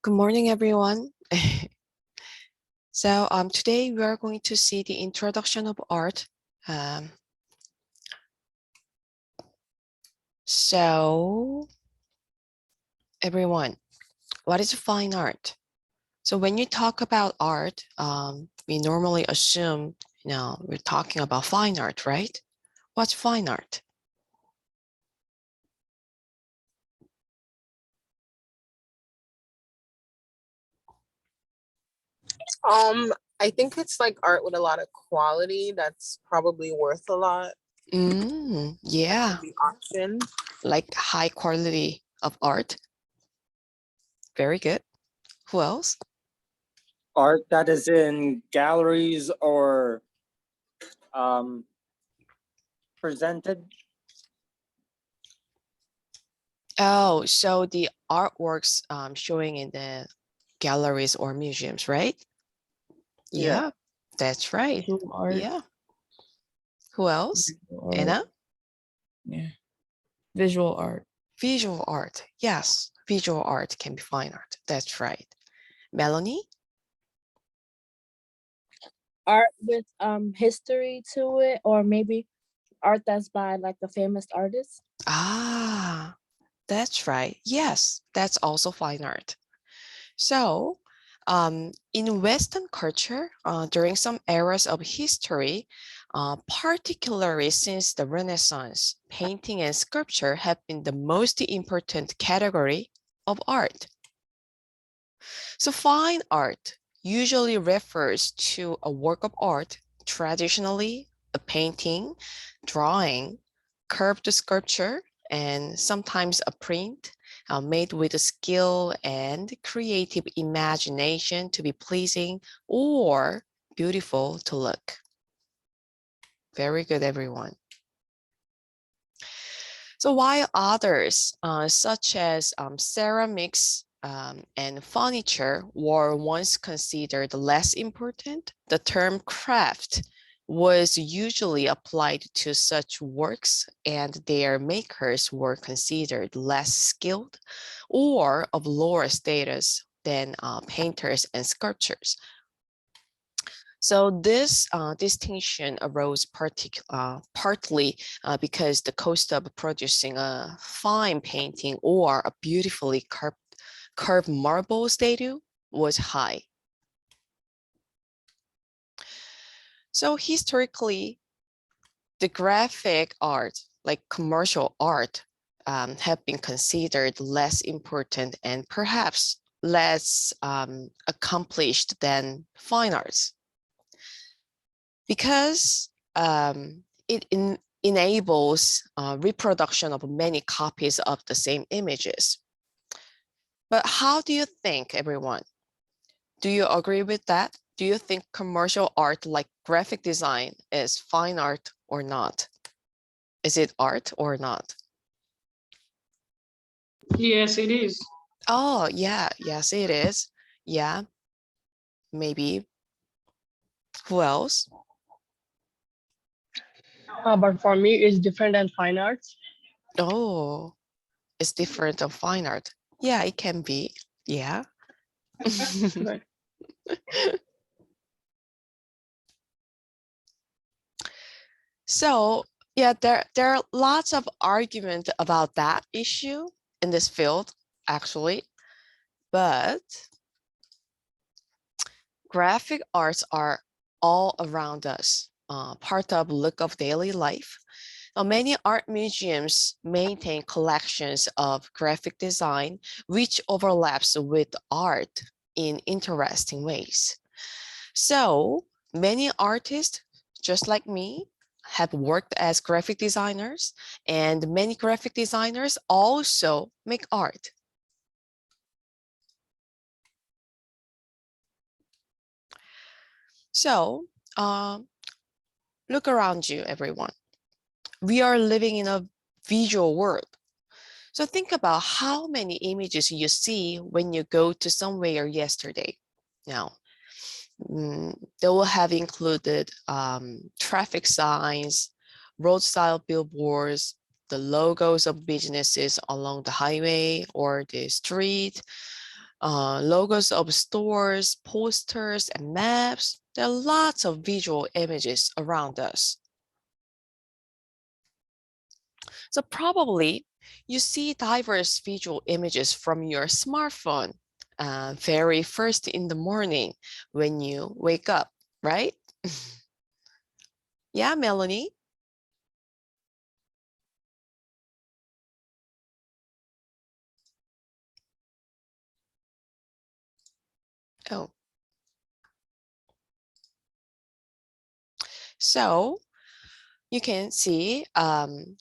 Good morning, everyone. Today we are going to see the introduction of art. Everyone, what is fine art? So when you talk about art, we normally assume, we're talking about fine art, right? What's fine art? I think it's like art with a lot of quality that's probably worth a lot. Yeah. The auction. Like high quality of art. Very good. Who else? Art that is in galleries or presented. Oh, so the artworks showing in the galleries or museums, right? Yeah, that's right. Visual art. Yeah. Who else? Visual Anna? art. Yeah. Visual art. Visual art. Yes, visual art can be fine art. That's right. Melanie? Art with history to it, or maybe art that's by like a famous artist. Ah, that's right. Yes, that's also fine art. So, in Western culture, during some eras of history, particularly since the Renaissance, painting and sculpture have been the most important category of art. So fine art usually refers to a work of art, traditionally a painting, drawing, curved sculpture, and sometimes a print made with a skill and creative imagination to be pleasing or beautiful to look. Very good, everyone. So while others, such as ceramics and furniture, were once considered less important, the term craft was usually applied to such works, and their makers were considered less skilled or of lower status than painters and sculptors. So this distinction arose partly because the cost of producing a fine painting or a beautifully curved marble statue was high. So historically, the graphic art, like commercial art, have been considered less important and perhaps less accomplished than fine arts, because it enables reproduction of many copies of the same images. But how do you think, everyone? Do you agree with that? Do you think commercial art like graphic design is fine art or not? Is it art or not? Yes, it is. Oh, yeah, yes, it is. Yeah, maybe. Who else? But for me, it's different than fine arts. Oh, it's different of fine art. Yeah, it can be. Yeah. Right. So yeah, there are lots of argument about that issue in this field, actually, but graphic arts are all around us, part of look of daily life. Now, many art museums maintain collections of graphic design, which overlaps with art in interesting ways. So many artists, just like me, have worked as graphic designers, and many graphic designers also make art. So look around you, everyone. We are living in a visual world. So think about how many images you see when you go to somewhere yesterday. Now, they will have included traffic signs, roadside billboards, the logos of businesses along the highway or the street, logos of stores, posters, and maps. There are lots of visual images around us. So probably you see diverse visual images from your smartphone very first in the morning when you wake up, right? Yeah, Melanie? Oh. So you can see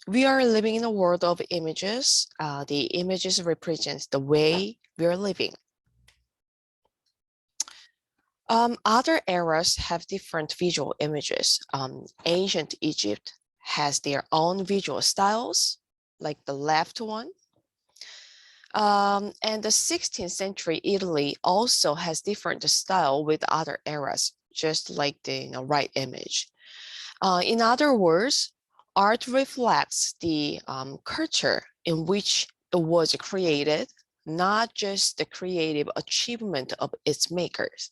we are living in a world of images. The images represent the way we are living. Other eras have different visual images. Ancient Egypt has their own visual styles, like the left one. And the 16th century Italy also has different style with other eras, just like the right image. In other words, art reflects the culture in which it was created, not just the creative achievement of its makers.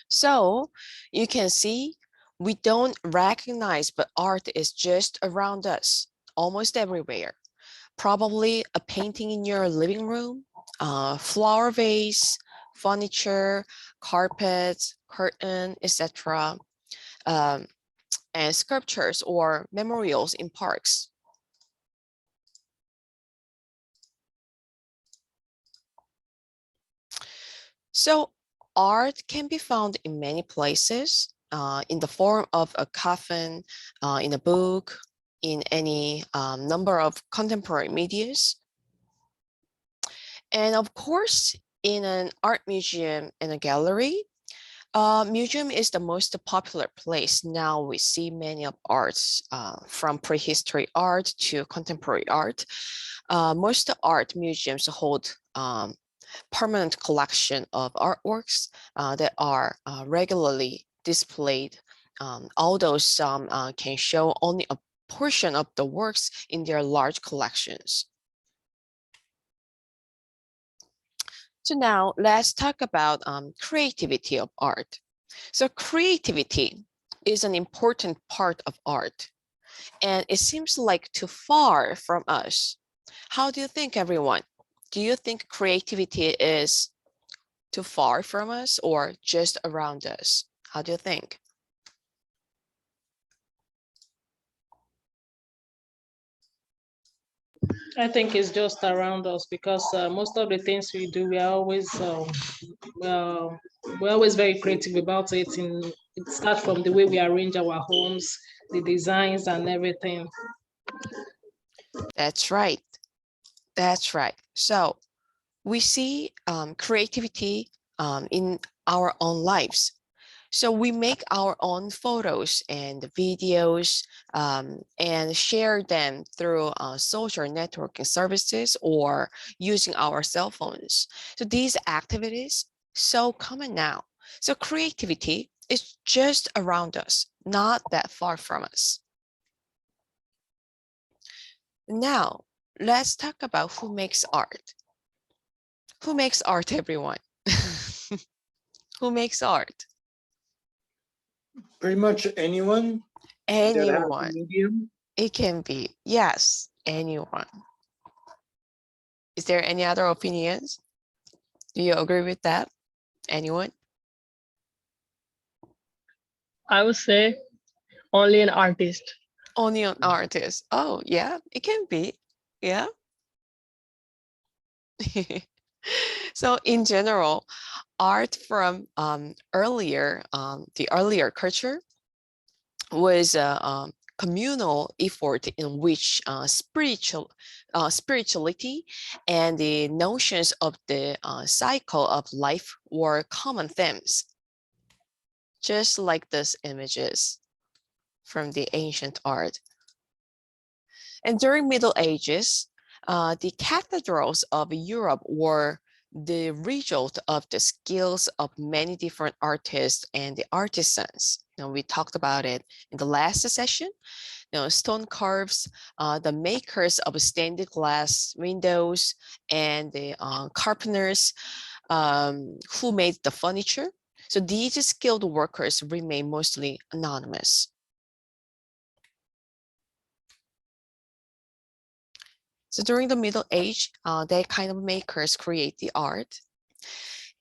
So you can see we don't recognize, but art is just around us, almost everywhere. Probably a painting in your living room, flower vase, furniture, carpets, curtain, etc., and sculptures or memorials in parks. So art can be found in many places, in the form of a coffin, in a book, in any number of contemporary medias. And of course, in an art museum and a gallery, museum is the most popular place. Now we see many of arts, from prehistory art to contemporary art. Most art museums hold permanent collection of artworks that are regularly displayed, although some can show only a portion of the works in their large collections. So now let's talk about creativity of art. So creativity is an important part of art, and it seems like too far from us. How do you think, everyone? Do you think creativity is too far from us or just around us? How do you think? I think it's just around us because most of the things we do, we're always very creative about it. And it starts from the way we arrange our homes, the designs, and everything. That's right. That's right. So we see creativity in our own lives. So we make our own photos and videos and share them through social networking services or using our cell phones. So these activities so common now. So creativity is just around us, not that far from us. Now, let's talk about who makes art. Who makes art, everyone? Who makes art? Pretty much anyone that has a Anyone. medium. It can be, yes, anyone. Is there any other opinions? Do you agree with that? Anyone? I would say only an artist. Only an artist. Oh, yeah, it can be. Yeah. So in general, art from the earlier culture was a communal effort in which spirituality and the notions of the cycle of life were common themes, just like these images from the ancient art. And during Middle Ages, the cathedrals of Europe were the result of the skills of many different artists and the artisans. We talked about it in the last session. Stone carves, the makers of stained glass windows, and the carpenters who made the furniture. So these skilled workers remain mostly anonymous. So during the Middle Age, that kind of makers create the art.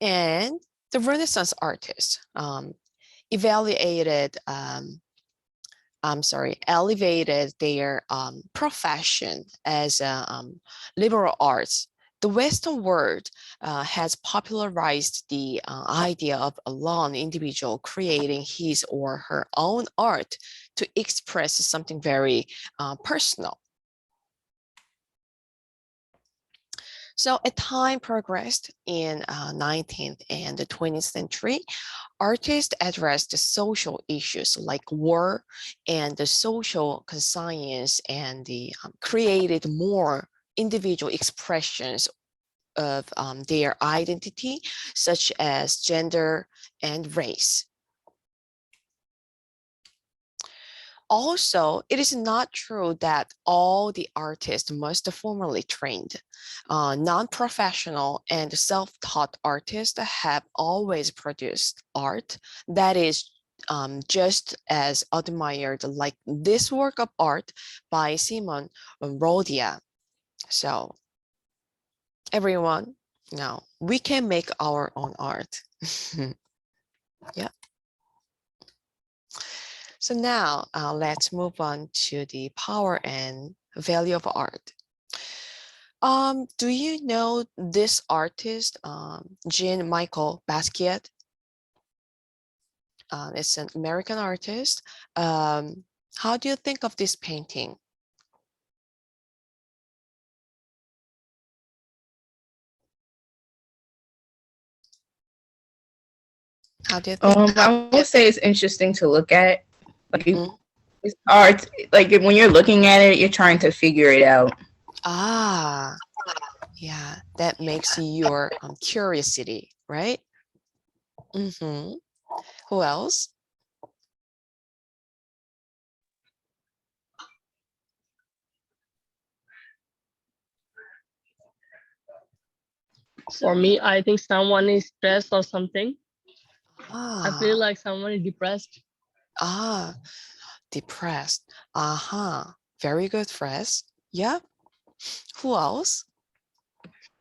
And the Renaissance artists elevated their profession as liberal arts. The Western world has popularized the idea of a lone individual creating his or her own art to express something very personal. So as time progressed in 19th and the 20th century, artists addressed the social issues like war and the social conscience, and created more individual expressions of their identity, such as gender and race. Also, it is not true that all the artists must formally trained. Non-professional and self-taught artists have always produced art that is just as admired, like this work of art by Simon Rodia. So everyone, now we can make our own art. Yeah. So now let's move on to the power and value of art. Do you know this artist, Jean-Michel Basquiat? It's an American artist. How do you think of this painting? How do you think? I would say it's interesting to look at. Like Mhm. it's art. Like when you're looking at it, you're trying to figure it out. Ah, yeah, that makes your curiosity, right? Mm-hmm. Who else? For me, I think someone is stressed or something. I Ah, feel like someone is depressed. Depressed. Very good phrase. Yeah. Who else?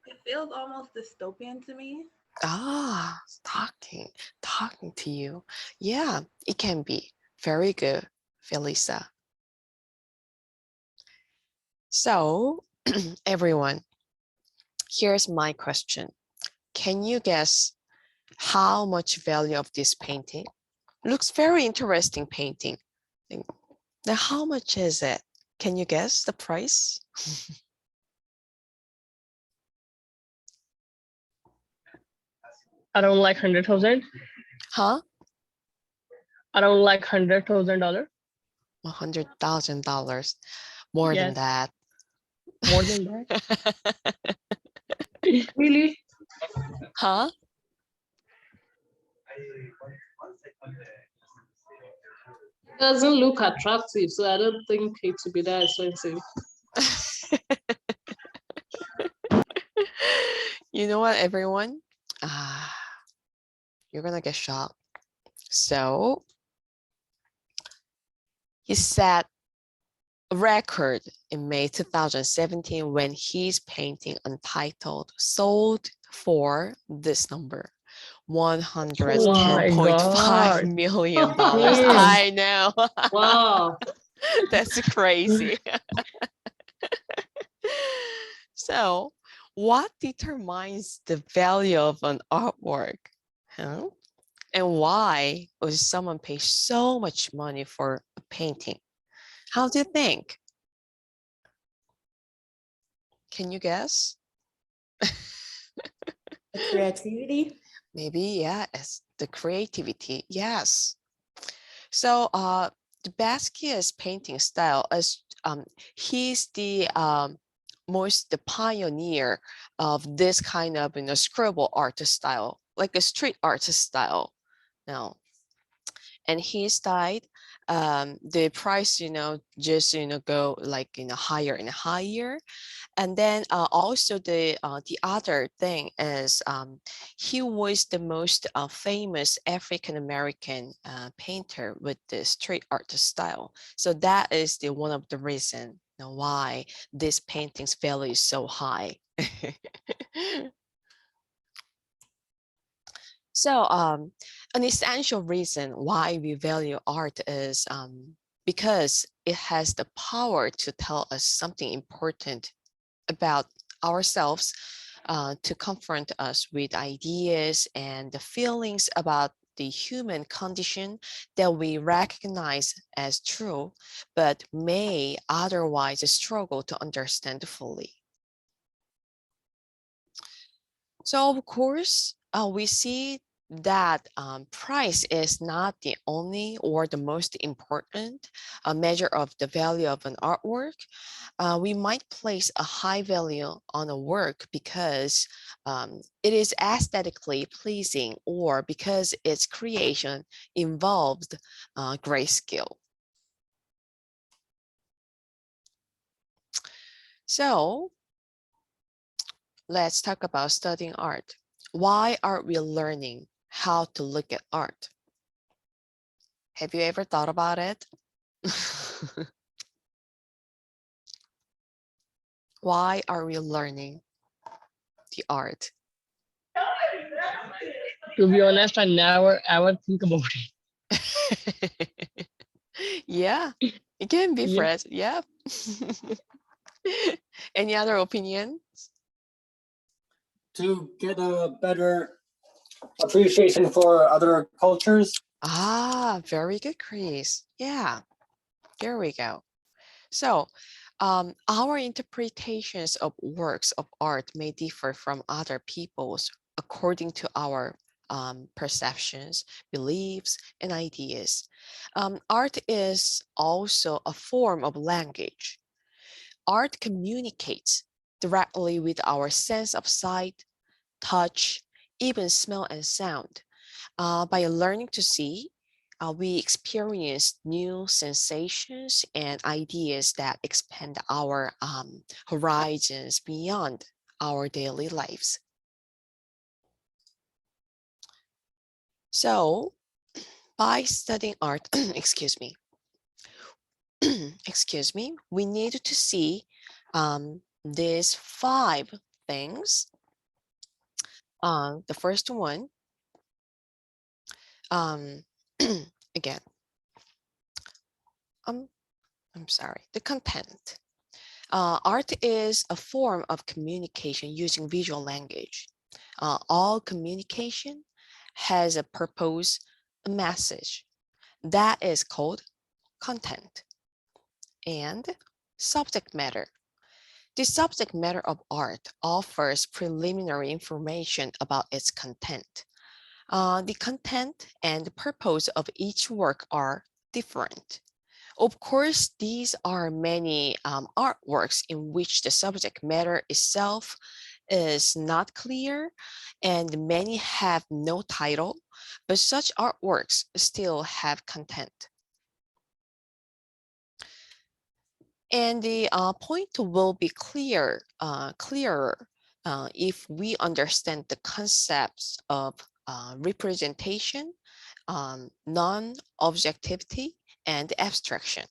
It feels almost dystopian to me. Talking to you. Yeah, it can be. Very good, Felisa. So, everyone, here's my question. Can you guess how much value of this painting? Looks very interesting painting. Now, how much is it? Can you guess the price? I don't like 100,000. Huh? I don't like $100,000. $100,000. More than Yes. that. More than that. Really? Huh? It doesn't look attractive, so I don't think it would be that expensive. You know what, everyone? You're gonna get shocked. So he set a record in May 2017 when his painting Untitled sold for this number, $110.5 million. Damn. I know. Wow. That's crazy. So, what determines the value of an artwork? Huh? And why would someone pay so much money for a painting? How do you think? Can you guess? Creativity. Maybe, yeah, it's the creativity. Yes. So, the Basquiat's painting style is he's the most the pioneer of this kind of scribble art style, like a street art style. Now, and his died, the price just go like higher and higher. And then also the other thing is he was the most famous African American painter with the street art style. So that is the one of the reason why this painting's value is so high. So an essential reason why we value art is because it has the power to tell us something important about ourselves, to confront us with ideas and the feelings about the human condition that we recognize as true, but may otherwise struggle to understand fully. So of course, we see that price is not the only or the most important measure of the value of an artwork. We might place a high value on a work because it is aesthetically pleasing or because its creation involved great skill. So let's talk about studying art. Why are we learning how to look at art? Have you ever thought about it? Why are we learning the art? To be honest, I would think about it. Yeah, it can be Yeah. fresh. Yeah. Any other opinion? To get a better appreciation for other cultures. Ah, very good, Chris. Yeah, there we go. So, our interpretations of works of art may differ from other people's according to our perceptions, beliefs, and ideas. Art is also a form of language. Art communicates directly with our sense of sight, touch, even smell and sound. By learning to see, we experience new sensations and ideas that expand our horizons beyond our daily lives. So, by studying art, excuse me, excuse me, we need to see these 5 things. The first one, again, I'm sorry, the content. Art is a form of communication using visual language. All communication has a purpose, a message. That is called content. And subject matter. The subject matter of art offers preliminary information about its content. The content and the purpose of each work are different. Of course, these are many artworks in which the subject matter itself is not clear, and many have no title, but such artworks still have content. And the point will be clearer if we understand the concepts of representation, non-objectivity, and abstraction.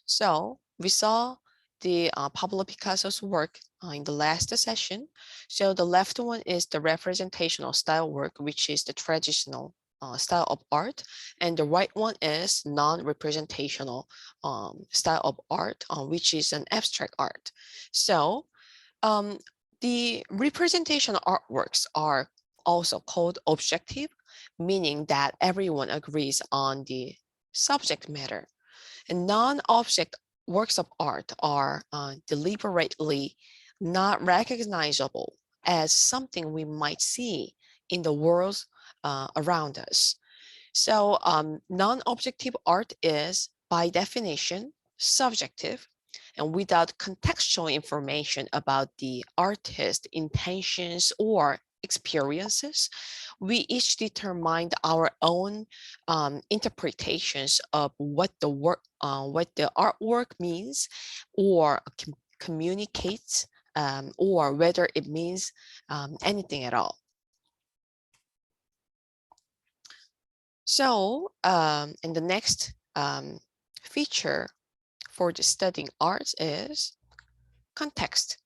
So we saw the Pablo Picasso's work in the last session. So the left one is the representational style work, which is the traditional style of art, and the right one is non-representational style of art, which is an abstract art. So the representational artworks are also called objective, meaning that everyone agrees on the subject matter. And non-object works of art are deliberately not recognizable as something we might see in the world around us. So non-objective art is, by definition, subjective, and without contextual information about the artist's intentions or experiences, we each determined our own interpretations of what the artwork means or communicates, or whether it means anything at all. So, and the next feature for the studying arts is context.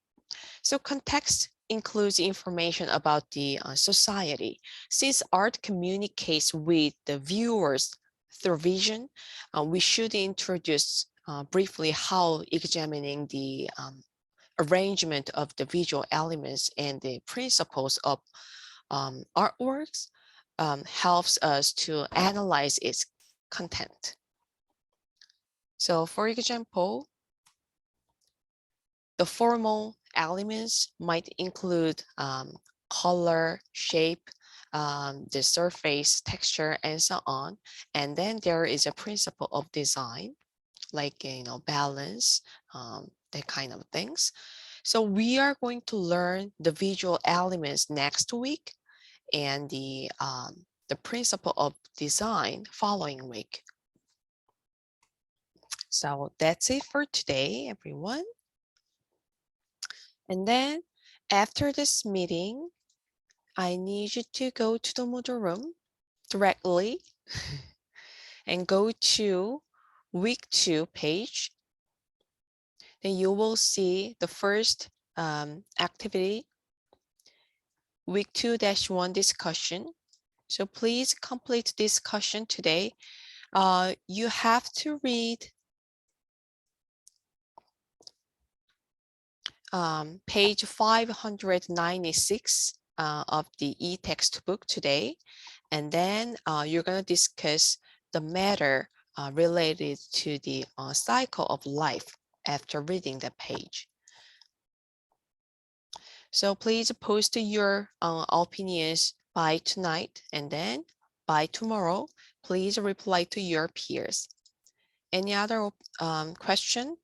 So context includes information about the society. Since art communicates with the viewers through vision, we should introduce briefly how examining the arrangement of the visual elements and the principles of artworks helps us to analyze its content. So for example, the formal elements might include color, shape, the surface, texture, and so on. And then there is a principle of design, like, balance, that kind of things. So we are going to learn the visual elements next week and the principle of design following week. So that's it for today, everyone. And then after this meeting, I need you to go to the Moodle room directly and go to week 2 page. Then you will see the first activity, week 2-1 discussion. So please complete discussion today. You have to read page 596 of the e-textbook today. And then you're going to discuss the matter related to the cycle of life after reading the page. So please post your opinions by tonight, and then by tomorrow, please reply to your peers. Any other question?